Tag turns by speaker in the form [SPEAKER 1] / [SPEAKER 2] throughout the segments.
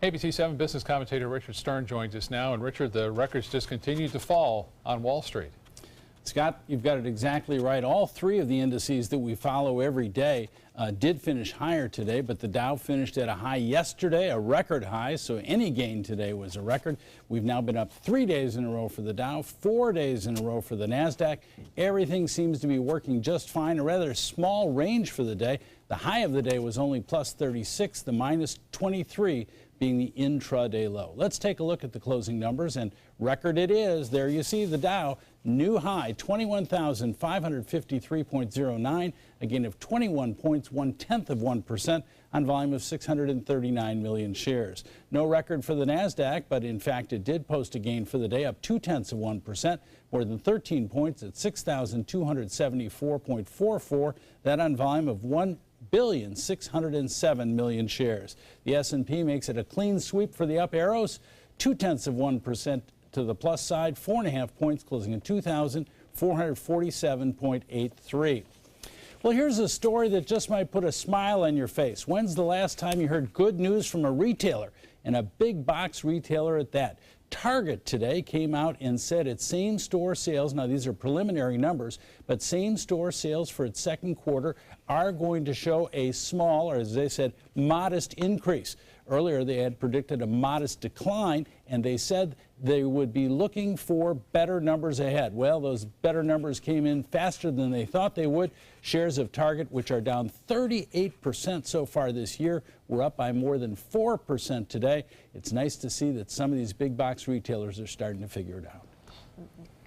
[SPEAKER 1] ABC 7 business commentator Richard Stern joins us now. And Richard, the records just continue to fall on Wall Street.
[SPEAKER 2] Scott, you've got it exactly right. All three of the indices that we follow every day did finish higher today, but the Dow finished at a high yesterday, a record high, so any gain today was a record. We've now been up 3 days in a row for the Dow, 4 days in a row for the NASDAQ. Everything seems to be working just fine, a rather small range for the day. The high of the day was only plus 36, the minus 23 being the intraday low. Let's take a look at the closing numbers, and record it is. There you see the Dow, new high, 21,553.09, a gain of 21 points, 0.1% on volume of 639 million shares. No record for the NASDAQ, but in fact it did post a gain for the day, up 0.2%, more than 13 points at 6,274.44, that on volume of 1,607 million shares. The S&P makes it a clean sweep for the up arrows, 0.2% to the plus side, 4.5 points, closing at 2,447.83. Well, here's a story that just might put a smile on your face. When's the last time you heard good news from a retailer, and a big box retailer at that? Target today came out and said its same-store sales, now these are preliminary numbers, but same-store sales for its second quarter are going to show a small, or as they said, modest increase. Earlier they had predicted a modest decline, and they said they would be looking for better numbers ahead. Well, those better numbers came in faster than they thought they would. Shares of Target, which are down 38% so far this year, were up by more than 4% today. It's nice to see that some of these big box retailers are starting to figure it out.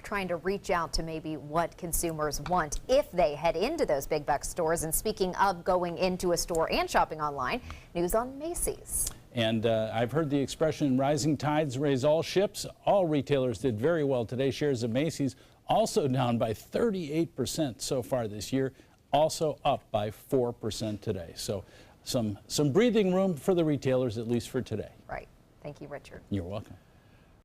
[SPEAKER 3] Trying to reach out to maybe what consumers want if they head into those big box stores. And speaking of going into a store and shopping online, news on Macy's.
[SPEAKER 2] And I've heard the expression, rising tides raise all ships. All retailers did very well today. Shares of Macy's also down by 38% so far this year, also up by 4% today. So some breathing room for the retailers, at least for today.
[SPEAKER 3] Right. Thank you, Richard.
[SPEAKER 2] You're welcome.